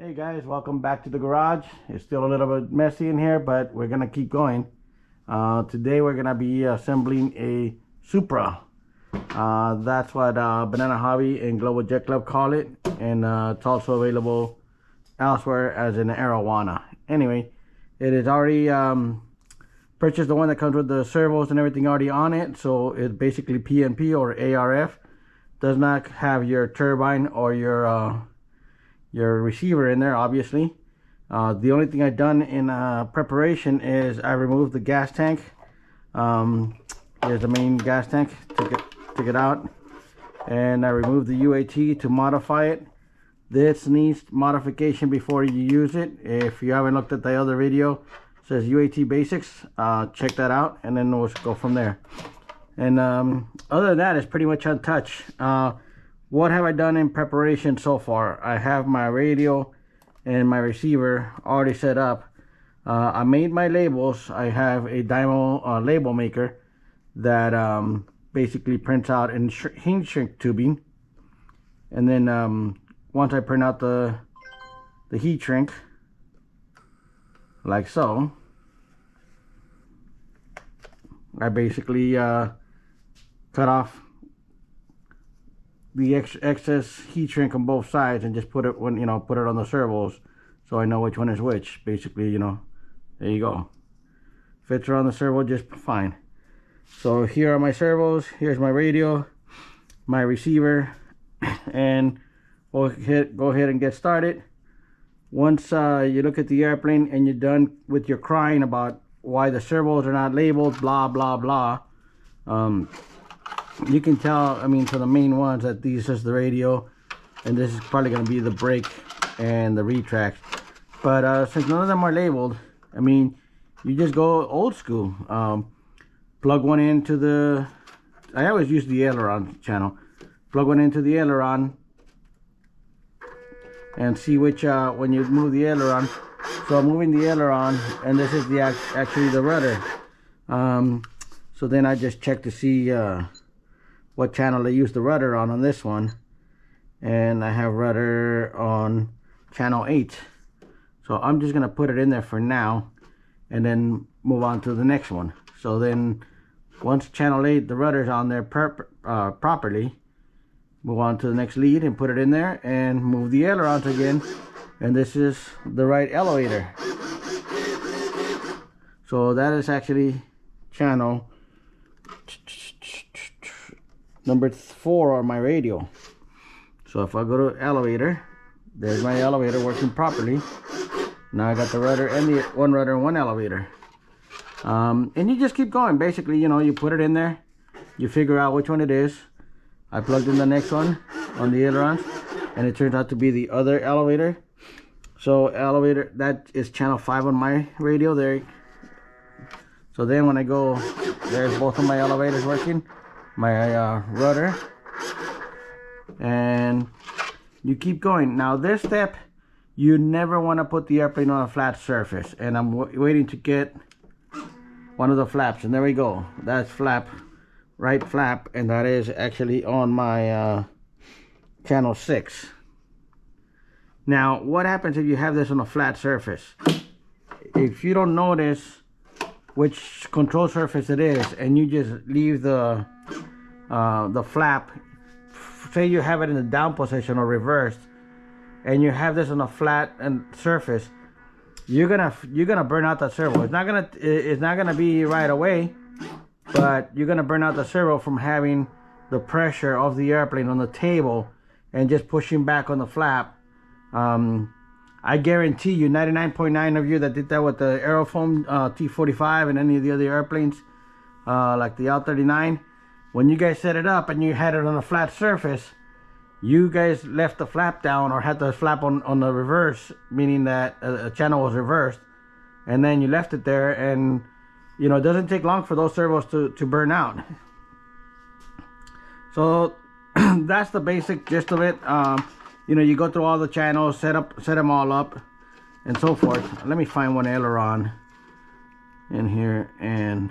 Hey guys, welcome back to the garage. It's still a little bit messy in here, but we're gonna keep going. Today we're gonna be assembling a Supra. That's what Banana Hobby and Global Jet Club call it, and it's also available elsewhere as an Arowana. Anyway, it is already purchased, the one that comes with the servos and everything already on it, so it's basically PNP or ARF. Does not have your turbine or your receiver in there, obviously. The only thing I've done in preparation is I removed the gas tank. Here's the main gas tank. Took it out, and I removed the UAT to modify it. This needs modification before you use it. If you haven't looked at the other video, it says UAT basics. Check that out, and then we'll go from there. And other than that, it's pretty much untouched. What have I done in preparation so far? I have my radio and my receiver already set up. I made my labels. I have a Dymo label maker that basically prints out in heat shrink tubing. And then once I print out the heat shrink, like so, I basically cut off the excess heat shrink on both sides and just put it put it on the servos, so I know which one is which. Basically, there you go. Fits around the servo just fine. So here are my servos. Here's my radio, my receiver, and we'll go ahead and get started. Once you look at the airplane and you're done with your crying about why the servos are not labeled, blah blah blah, you can tell, for the main ones, that these is the radio, and this is probably going to be the brake and the retract. But since none of them are labeled, you just go old school. Plug one into the, I always use the Aileron channel. Plug one into the Aileron and see which, when you move the Aileron. So I'm moving the Aileron, and this is the actually the rudder. So then I just check to see what channel I use the rudder on this one, and I have rudder on channel 8. So I'm just gonna put it in there for now and then move on to the next one. So then once channel 8, the rudder's on there properly, move on to the next lead and put it in there and move the ailerons again, and this is the right elevator. So that is actually channel number 4 on my radio. So if I go to elevator, there's my elevator working properly. Now I got the rudder and the one rudder and one elevator. And you just keep going. Basically, you put it in there, you figure out which one it is. I plugged in the next one on the ailerons, and it turns out to be the other elevator. So elevator, that is channel 5 on my radio there. So then when I go, there's both of my elevators working, my rudder, and you keep going. Now this step, you never want to put the airplane on a flat surface, and I'm waiting to get one of the flaps, and there we go. That's right flap, and that is actually on my channel 6. Now what happens if you have this on a flat surface? If you don't notice which control surface it is, and you just leave the flap, say you have it in the down position or reversed, and you have this on a flat and surface, you're gonna burn out that servo. It's not gonna be right away, but you're gonna burn out the servo from having the pressure of the airplane on the table and just pushing back on the flap. I guarantee you 99.9 of you that did that with the Aerofoam T45 and any of the other airplanes, like the L39, when you guys set it up and you had it on a flat surface, you guys left the flap down or had the flap on the reverse, meaning that a channel was reversed, and then you left it there, and it doesn't take long for those servos to burn out. So that's the basic gist of it. You go through all the channels, set them all up, and so forth. Let me find one aileron in here, and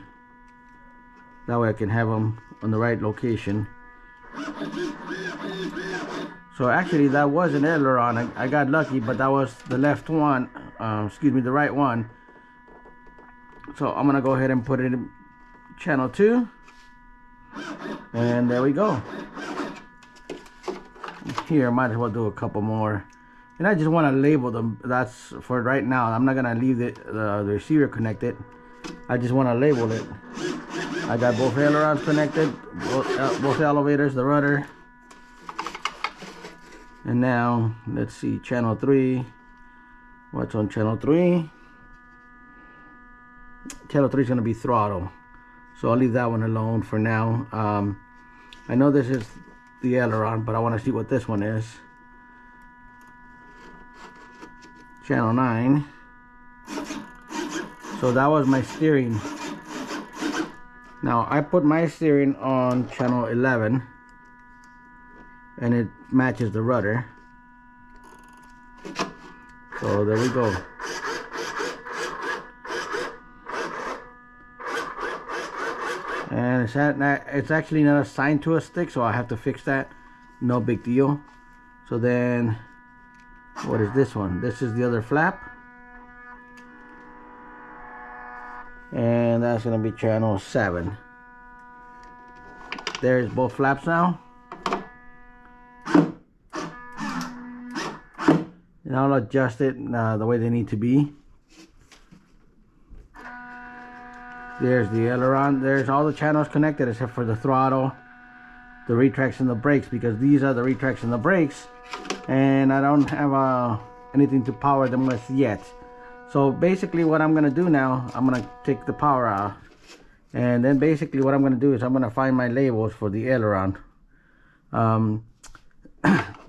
that way I can have them on the right location. So actually that was an aileron. I got lucky, but that was the left one, excuse me, the right one. So I'm gonna go ahead and put it in channel 2, and there we go. Here, might as well do a couple more, and I just want to label them. That's for right now. I'm not gonna leave the receiver connected. I just want to label it. I got both ailerons connected, both elevators, the rudder. And now let's see, channel 3. What's on channel 3? Channel 3 is going to be throttle, so I'll leave that one alone for now. I know this is the aileron, but I want to see what this one is. Channel 9. So that was my steering. Now I put my steering on channel 11, and it matches the rudder. So there we go. And it's actually not assigned to a stick, so I have to fix that. No big deal. So then, what is this one? This is the other flap, and that's gonna be channel 7. There's both flaps now. And I'll adjust it the way they need to be. There's the aileron. There's all the channels connected except for the throttle, the retracts, and the brakes, because these are the retracts and the brakes, and I don't have anything to power them with yet. So basically what I'm gonna do now, I'm gonna take the power out, and then basically what I'm gonna do is I'm gonna find my labels for the aileron.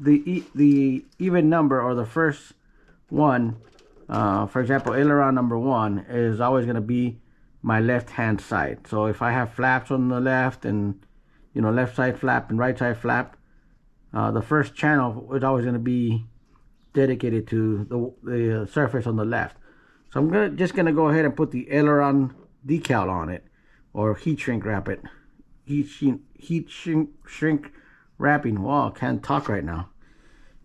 The even number, or the first one, for example, aileron number 1 is always going to be my left hand side. So if I have flaps on the left, and left side flap and right side flap, the first channel is always going to be dedicated to the surface on the left. So I'm just going to go ahead and put the aileron decal on it, or heat shrink wrap it. Heat shrink wrapping. Wow, can't talk right now.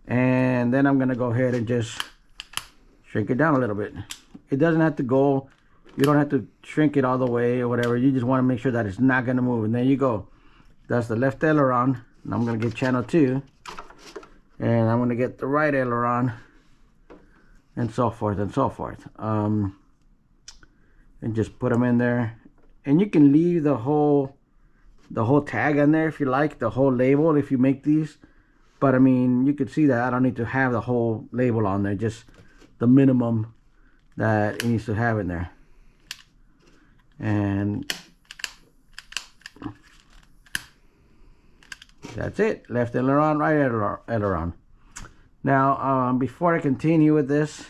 And then I'm gonna go ahead and just shrink it down a little bit. It doesn't have to go, you don't have to shrink it all the way or whatever. You just want to make sure that it's not gonna move, and there you go. That's the left aileron. And I'm gonna get channel 2, and I'm gonna get the right aileron, and so forth and so forth. And just put them in there, and you can leave the whole tag in there if you like, the whole label if you make these. But I mean, you can see that I don't need to have the whole label on there, just the minimum that it needs to have in there. And that's it. Left aileron, right aileron. Now before I continue with this,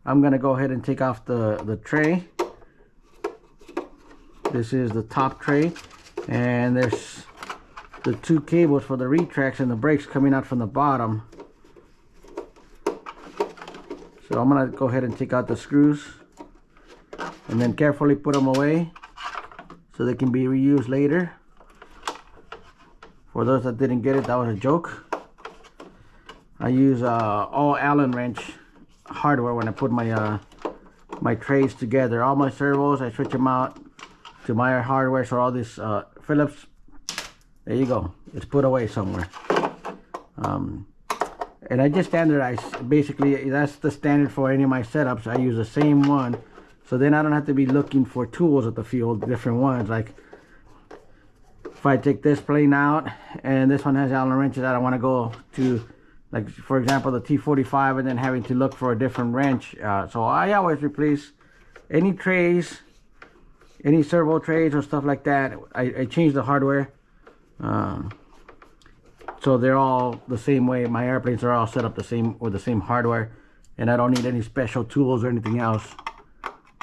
I'm gonna go ahead and take off the tray. This is the top tray, and there's the 2 cables for the retracts and the brakes coming out from the bottom. So I'm gonna go ahead and take out the screws, and then carefully put them away so they can be reused later. For those that didn't get it, that was a joke. I use all Allen wrench hardware when I put my trays together. All my servos, I switch them out to my hardware. So all this Phillips, there you go, it's put away somewhere. And I just standardize, basically that's the standard for any of my setups. I use the same one, so then I don't have to be looking for tools at the field, different ones. Like if I take this plane out and this one has Allen wrenches, I don't want to go to, like for example, the T45 and then having to look for a different wrench. So I always replace any trays, any servo trays or stuff like that. I change the hardware, so they're all the same way. My airplanes are all set up the same, with the same hardware, and I don't need any special tools or anything else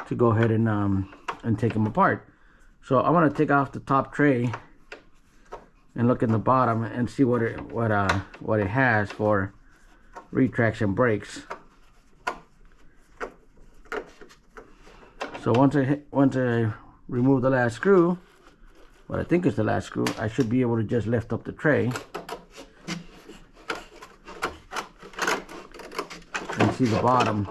to go ahead and take them apart. So I'm gonna take off the top tray and look in the bottom and see what it has for retracts and brakes. So once I remove the last screw, what I think is the last screw, I should be able to just lift up the tray. see the bottom.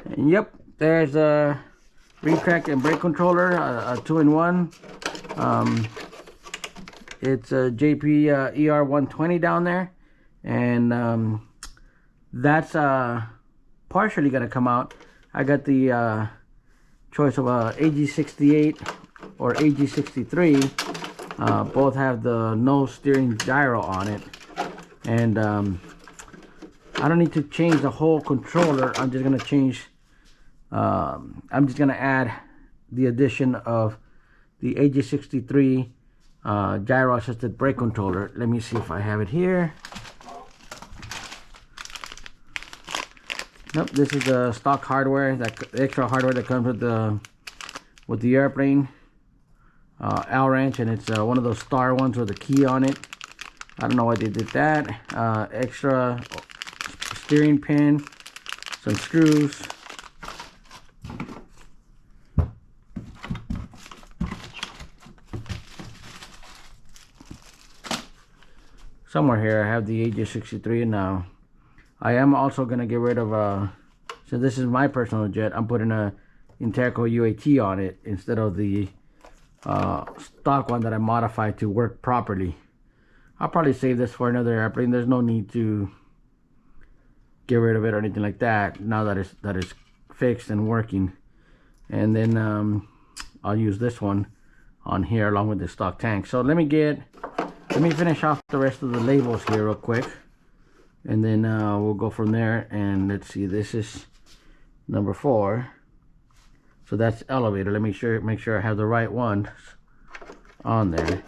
And yep, there's a retract and brake controller, a 2-in-1. It's a JP ER120 down there, and that's partially gonna come out. I got the choice of AG68 or AG63. Both have the no steering gyro on it, and I don't need to change the whole controller. I'm just gonna change. I'm just gonna add the addition of the AG63 gyro assisted brake controller. Let me see if I have it here. Nope, this is the stock hardware, that extra hardware that comes with the airplane. Allen wrench, and it's one of those star ones with a key on it. I don't know why they did that. Extra steering pin, some screws. Somewhere here I have the AG63 now. I am also gonna get rid of so this is my personal jet. I'm putting a Inteco UAT on it instead of the stock one that I modified to work properly. I'll probably save this for another airplane. There's no need to get rid of it or anything like that now that it's fixed and working. And then I'll use this one on here along with the stock tank. So let me finish off the rest of the labels here real quick, and then we'll go from there. And let's see, this is number 4, so that's elevator. Let me make sure I have the right ones on there.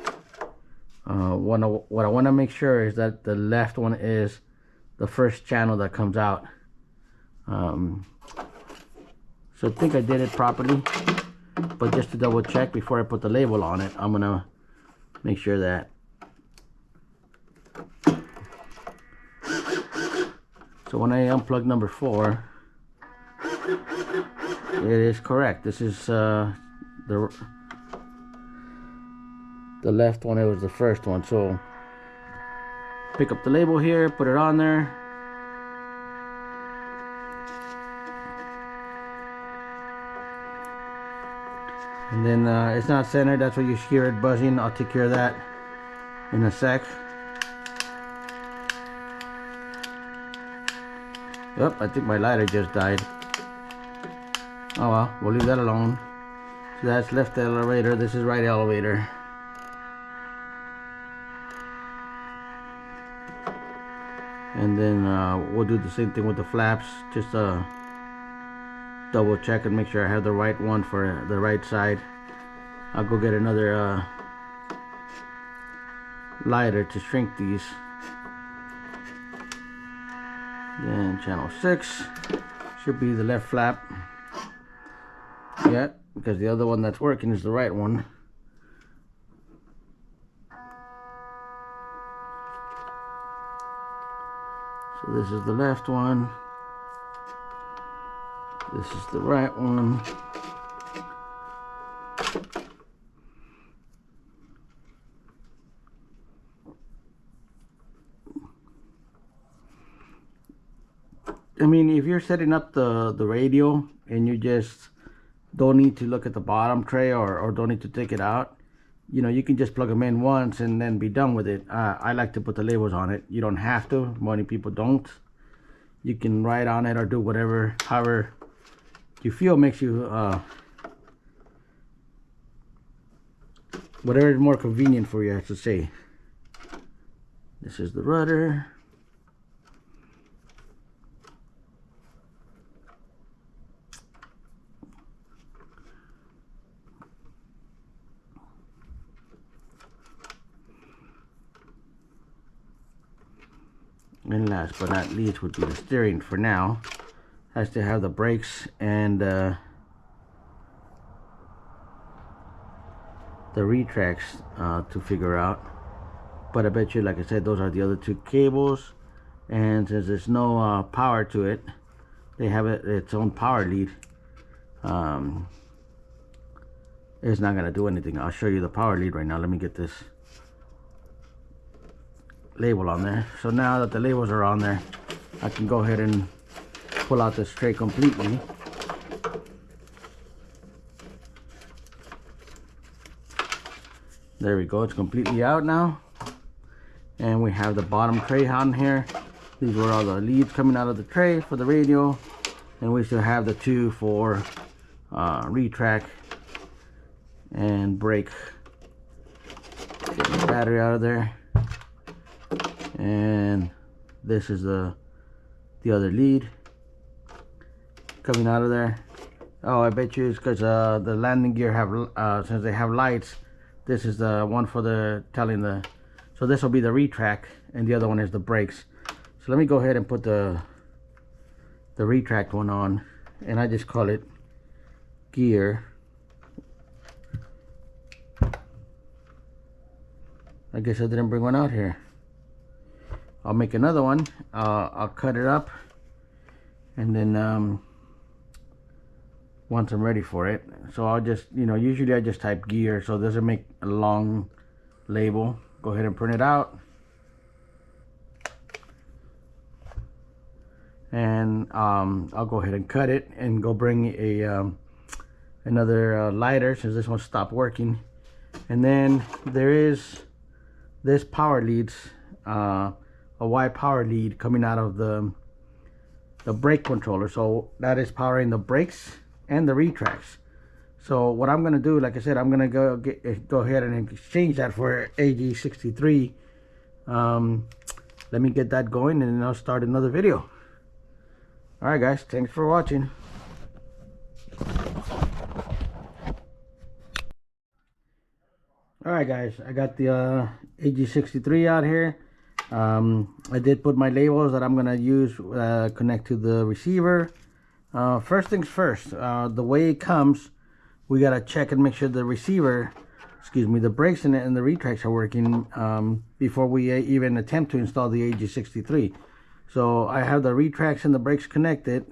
What I want to make sure is that the left one is the first channel that comes out. So I think I did it properly, but just to double check before I put the label on it, I'm gonna make sure that. So when I unplug number 4, it is correct. This is the left one. It was the first one. So pick up the label here, put it on there. And then it's not centered. That's why you hear it buzzing. I'll take care of that in a sec. Oh, I think my lighter just died. Oh well, we'll leave that alone. So that's left elevator, this is right elevator. And then we'll do the same thing with the flaps. Just double check and make sure I have the right one for the right side. I'll go get another lighter to shrink these. Then channel 6 should be the left flap. Yeah, because the other one that's working is the right one. So this is the left one. This is the right one. I mean, if you're setting up the radio and you just don't need to look at the bottom tray or don't need to take it out, you know, you can just plug them in once and then be done with it. I like to put the labels on it. You don't have to. Many people don't. You can write on it or do whatever, however you feel makes you, whatever is more convenient for you, I should say. This is the rudder. And last but not least would be the steering for now. Has to have the brakes and the retracts to figure out. But I bet you, like I said, those are the other 2 cables. And since there's no power to it, they have its own power lead. it's not gonna do anything. I'll show you the power lead right now. Let me get this label on there. So now that the labels are on there, I can go ahead and pull out this tray completely. There we go, it's completely out now. And we have the bottom tray on here. These were all the leads coming out of the tray for the radio. And we still have the two for retract and brake. Get the battery out of there. And this is the other lead coming out of there. Oh, I bet you it's because the landing gear have since they have lights. This is the one for the telling the, so this will be the retract, and the other one is the brakes. So let me go ahead and put the retract one on, and I just call it gear. I guess I didn't bring one out here. I'll make another one. I'll cut it up, and then once I'm ready for it, so I'll just, you know, usually I just type gear so it doesn't make a long label. Go ahead and print it out, and I'll go ahead and cut it and go bring a another lighter since this one stopped working. And then there is this power leads, a Y power lead coming out of the brake controller, so that is powering the brakes and the retracts. So what I'm gonna do, like I said, I'm gonna go ahead and exchange that for AG63. Let me get that going, and then I'll start another video. All right, guys, thanks for watching. All right, guys, I got the AG63 out here. I did put my labels that I'm gonna use connect to the receiver. First things first, the way it comes, we gotta check and make sure the receiver, the brakes in it and the retracts are working before we even attempt to install the AG63. So I have the retracts and the brakes connected,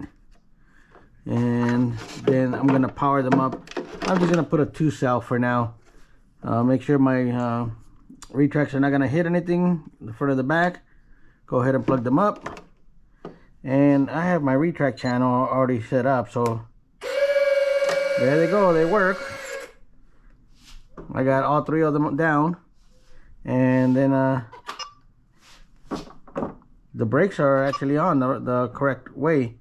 and then I'm gonna power them up. I'm just gonna put a 2-cell for now. Make sure my retracts are not gonna hit anything, the front or the back. Go ahead and plug them up. And I have my retract channel already set up, so there they go, they work. I got all 3 of them down, and then the brakes are actually on the correct way.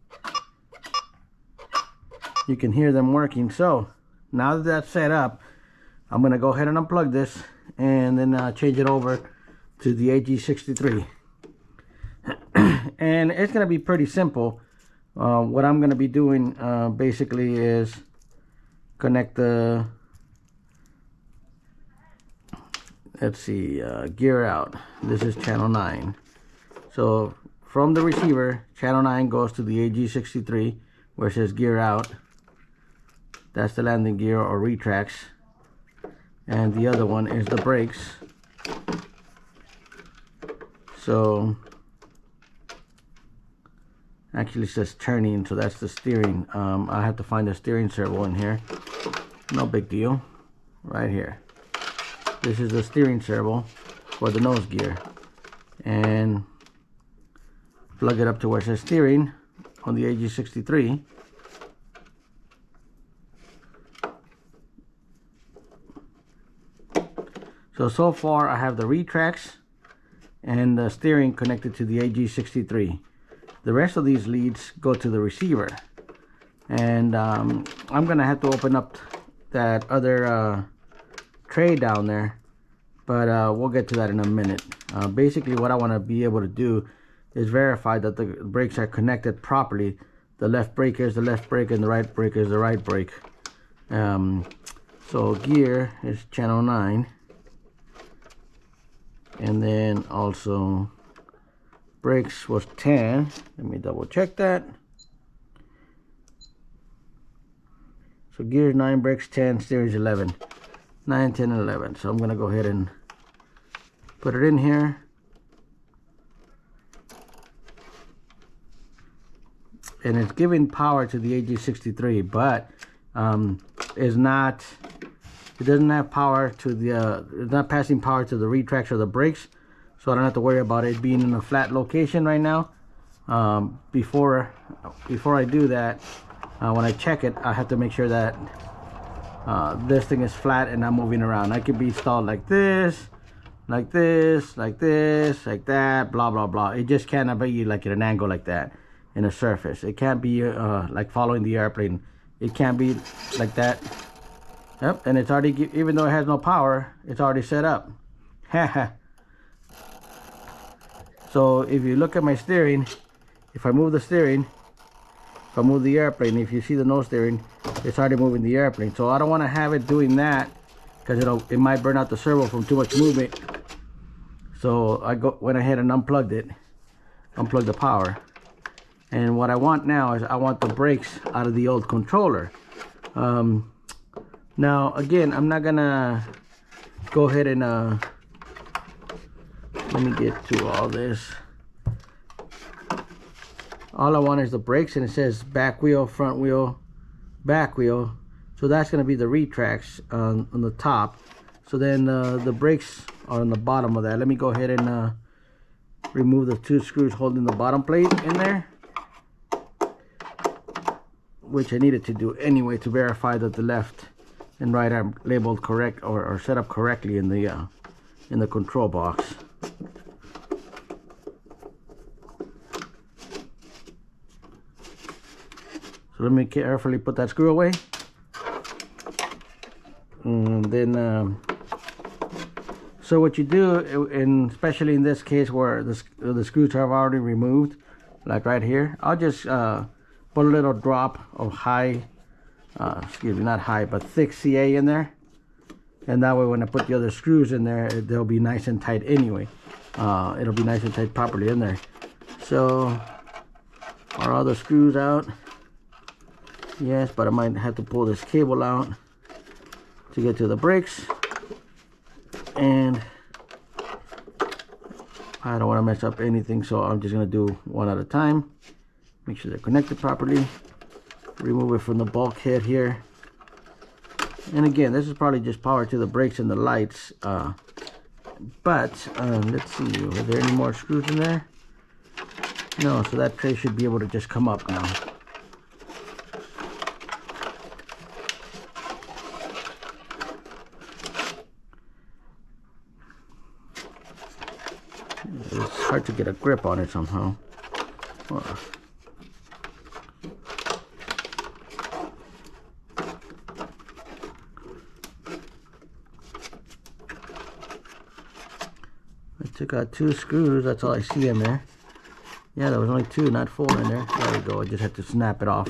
You can hear them working. So now that that's set up, I'm gonna go ahead and unplug this and then change it over to the AG63. And it's gonna be pretty simple. What I'm gonna be doing basically is connect the, let's see, gear out. This is channel 9. So from the receiver, channel 9 goes to the AG63 where it says gear out. That's the landing gear or retracts. And the other one is the brakes. So actually it says turning, so that's the steering. I have to find the steering servo in here. No big deal. Right here. This is the steering servo for the nose gear. And plug it up to where it says steering on the AG63. So far I have the retracts and the steering connected to the AG63. The rest of these leads go to the receiver. And I'm gonna have to open up that other tray down there, but we'll get to that in a minute. Basically what I want to be able to do is verify that the brakes are connected properly. The left brake is the left brake and the right brake is the right brake. So gear is channel 9. And then also brakes was 10. Let me double check that. So gear 9, brakes 10, steering is 11. 9, 10, and 11. So I'm gonna go ahead and put it in here. And it's giving power to the AG63, but is not it doesn't have power to the it's not passing power to the retracts or the brakes, so I don't have to worry about it being in a flat location right now. Before I do that, when I check it, I have to make sure that this thing is flat and not moving around. I could be installed like this, like this, like this, like that, blah blah blah. It just cannot be like at an angle like that in a surface. It can't be like following the airplane. It can't be like that. Yep, and it's already, even though it has no power, it's already set up. So if you look at my steering, if I move the steering, if I move the airplane, if you see the nose steering, it's already moving the airplane. So I don't want to have it doing that, because it might burn out the servo from too much movement. So I went ahead and unplugged it, unplugged the power. And what I want now is I want the brakes out of the old controller. Now again, I'm not gonna go ahead and let me get to all this. All I want is the brakes, and it says back wheel, front wheel, back wheel. So that's going to be the retracts on the top. So then the brakes are on the bottom of that. Let me go ahead and remove the 2 screws holding the bottom plate in there, which I needed to do anyway to verify that the left and right are labeled correct or set up correctly in the control box. So let me carefully put that screw away. And then, so what you do, and especially in this case where the screws are already removed, like right here, I'll just put a little drop of excuse me, not high, but thick CA in there. And that way when I put the other screws in there, they'll be nice and tight anyway. It'll be nice and tight properly in there. So, are all the screws out? Yes, but I might have to pull this cable out to get to the brakes. And I don't want to mess up anything, so I'm just going to do one at a time. Make sure they're connected properly. Remove it from the bulkhead here. And again, this is probably just power to the brakes and the lights. But let's see, are there any more screws in there? No, so that tray should be able to just come up now. It's hard to get a grip on it somehow. I took out 2 screws, that's all I see in there. Yeah, there was only 2, not 4 in there. There we go, I just had to snap it off.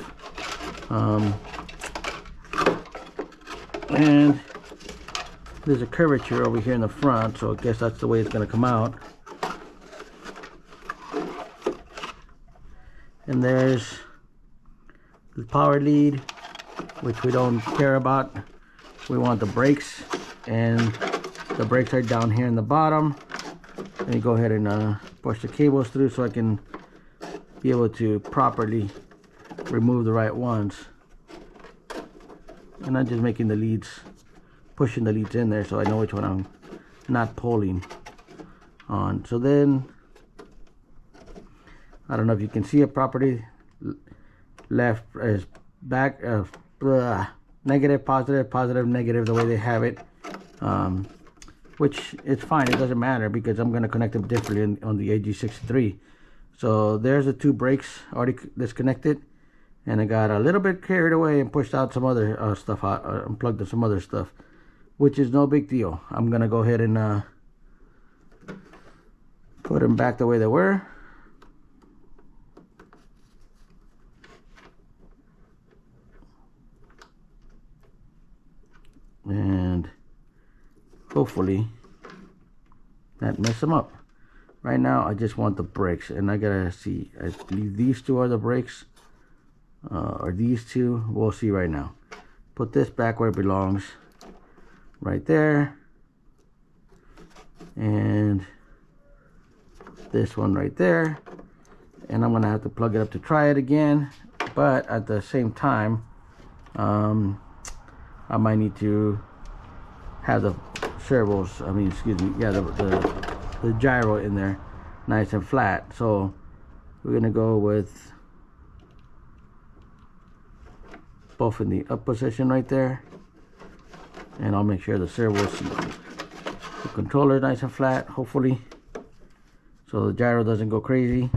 And there's a curvature over here in the front, so I guess that's the way it's going to come out. And there's the power lead, which we don't care about. We want the brakes, and the brakes are down here in the bottom. Let me go ahead and push the cables through so I can be able to properly remove the right ones. And I'm just making the leads, pushing the leads in there so I know which one I'm not pulling on. So then, I don't know if you can see it properly. Left is back, negative, positive, positive, negative, the way they have it. Which it's fine, it doesn't matter because I'm going to connect them differently on the AG63. So there's the 2 brakes already disconnected, and I got a little bit carried away and pushed out some other stuff out, unplugged some other stuff, which is no big deal. I'm going to go ahead and put them back the way they were. And hopefully that mess them up. Right now I just want the brakes, and I gotta see, I believe these 2 are the brakes, or these 2, we'll see right now. Put this back where it belongs, right there, and this one right there, and I'm gonna have to plug it up to try it again, but at the same time I might need to have the servos, I mean, excuse me, yeah, the gyro in there nice and flat. So we're gonna go with both in the up position right there, and I'll make sure the servos, the controller is nice and flat, hopefully, so the gyro doesn't go crazy.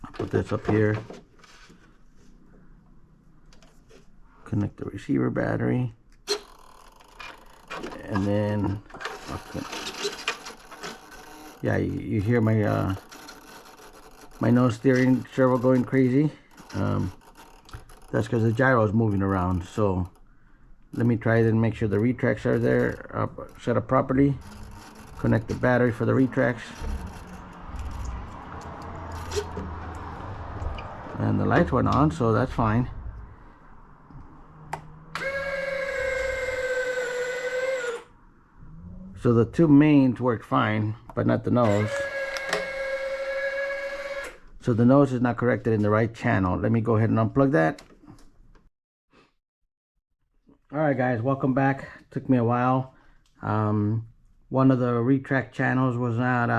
I'll put this up here, connect the receiver battery, and then yeah, you hear my my nose steering servo going crazy. That's because the gyro is moving around. So let me try it and make sure the retracts are there, set up properly. Connect the battery for the retracts, and the lights went on, so that's fine. So the two mains worked fine, but not the nose. So the nose is not corrected in the right channel. Let me go ahead and unplug that. Alright guys, welcome back. Took me a while. One of the retract channels was not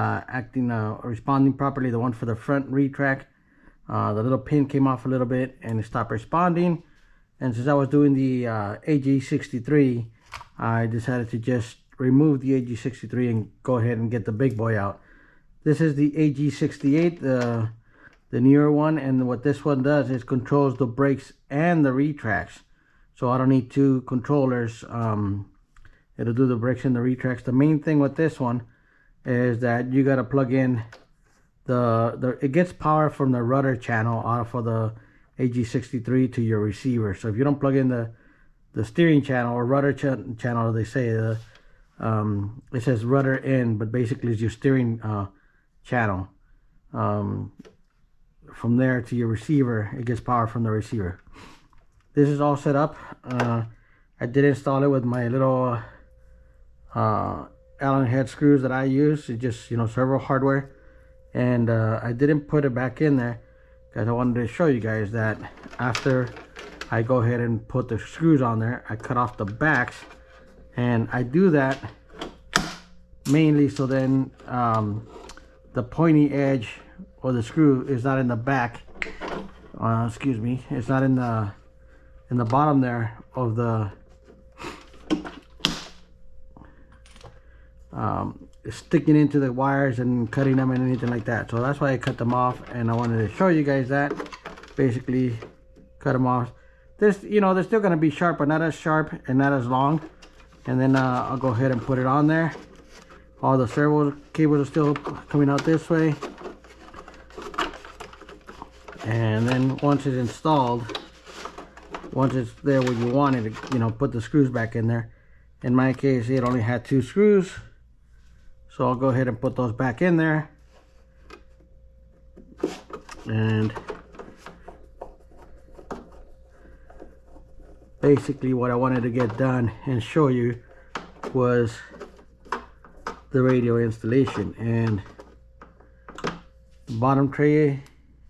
responding properly. The one for the front retract, the little pin came off a little bit and it stopped responding. And since I was doing the AG63, I decided to just remove the AG63 and go ahead and get the big boy out. This is the AG68, the newer one, and what this one does is controls the brakes and the retracts. So I don't need two controllers. It'll do the brakes and the retracts. The main thing with this one is that you got to plug in it gets power from the rudder channel out for the AG63 to your receiver. So if you don't plug in the steering channel or rudder channel, they say it says rudder in, but basically it's your steering channel. From there to your receiver, it gets power from the receiver. This is all set up. I did install it with my little Allen head screws that I use. It's just, you know, servo hardware, and I didn't put it back in there because I wanted to show you guys that after I go ahead and put the screws on there, I cut off the backs, and I do that mainly so then the pointy edge or the screw is not in the back. Excuse me, it's not in the bottom there of the sticking into the wires and cutting them and anything like that. So that's why I cut them off, and I wanted to show you guys that. Basically cut them off. This, you know, they're still going to be sharp, but not as sharp and not as long. And then I'll go ahead and put it on there. All the servo cables are still coming out this way, and then once it's installed, once it's there where you want it, you know, put the screws back in there. In my case, it only had 2 screws, so I'll go ahead and put those back in there. And basically what I wanted to get done and show you was the radio installation, and the bottom tray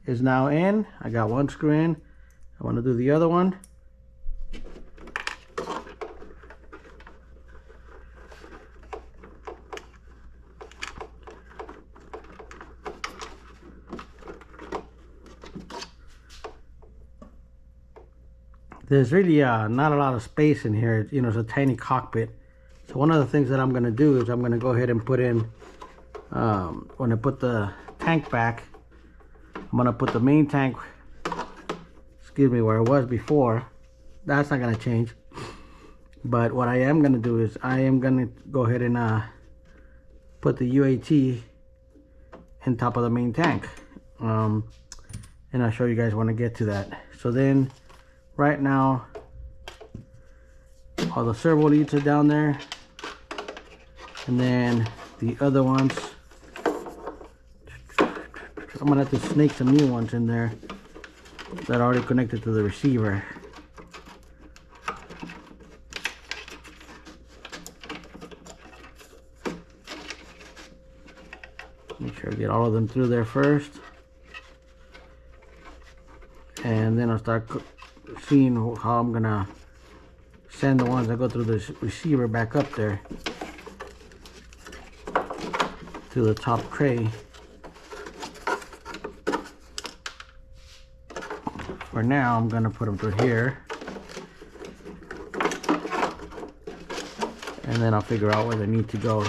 is now in. I got 1 screw in. I want to do the other one. There's really not a lot of space in here. You know, it's a tiny cockpit. So one of the things that I'm going to do is I'm going to go ahead and put in, when I put the tank back, I'm going to put the main tank, excuse me, where it was before. That's not going to change. But what I am going to do is I am going to go ahead and put the UAT in top of the main tank. And I'll show you guys when I get to that. So then, right now, all the servo leads are down there, and then the other ones, I'm gonna have to snake some new ones in there that are already connected to the receiver. Make sure I get all of them through there first, and then I'll start seeing how I'm gonna send the ones that go through the receiver back up there to the top tray. For now, I'm gonna put them through here, and then I'll figure out where they need to go.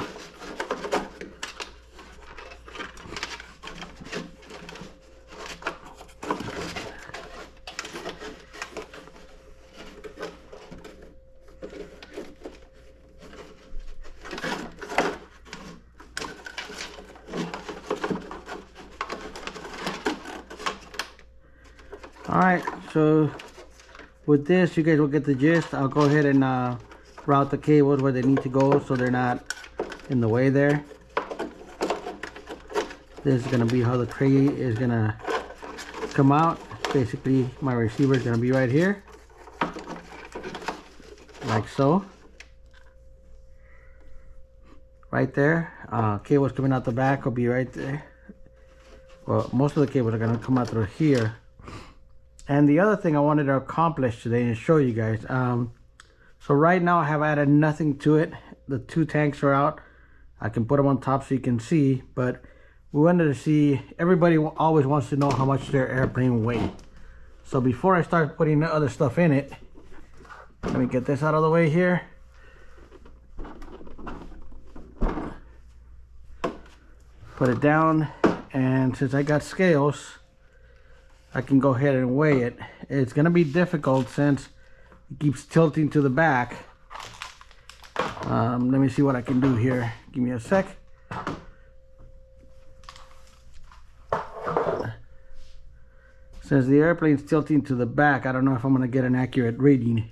Alright, so with this, you guys will get the gist. I'll go ahead and route the cables where they need to go so they're not in the way there. This is going to be how the tray is going to come out. Basically, my receiver is going to be right here, like so. Right there. Cables coming out the back will be right there. Well, most of the cables are going to come out through here. And the other thing I wanted to accomplish today and show you guys, so right now I have added nothing to it. The two tanks are out. I can put them on top so you can see, but we wanted to see, everybody always wants to know how much their airplane weighs. So before I start putting the other stuff in it, let me get this out of the way here. Put it down, and since I got scales, I can go ahead and weigh it. It's gonna be difficult since it keeps tilting to the back. Let me see what I can do here. Give me a sec. Since the airplane's tilting to the back, I don't know if I'm gonna get an accurate reading.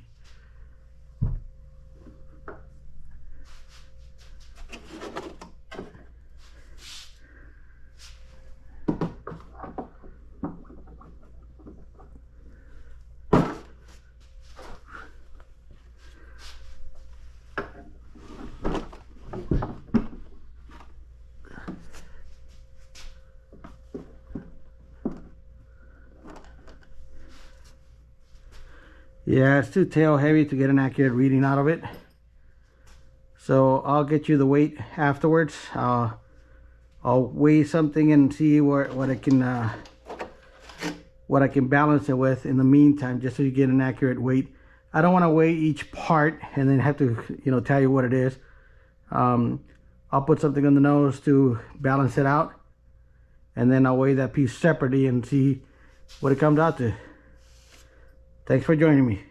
Yeah, it's too tail heavy to get an accurate reading out of it. So I'll get you the weight afterwards. I'll weigh something and see what I can balance it with in the meantime, just so you get an accurate weight. I don't want to weigh each part and then have to, tell you what it is. I'll put something on the nose to balance it out, and then I'll weigh that piece separately and see what it comes out to. Thanks for joining me.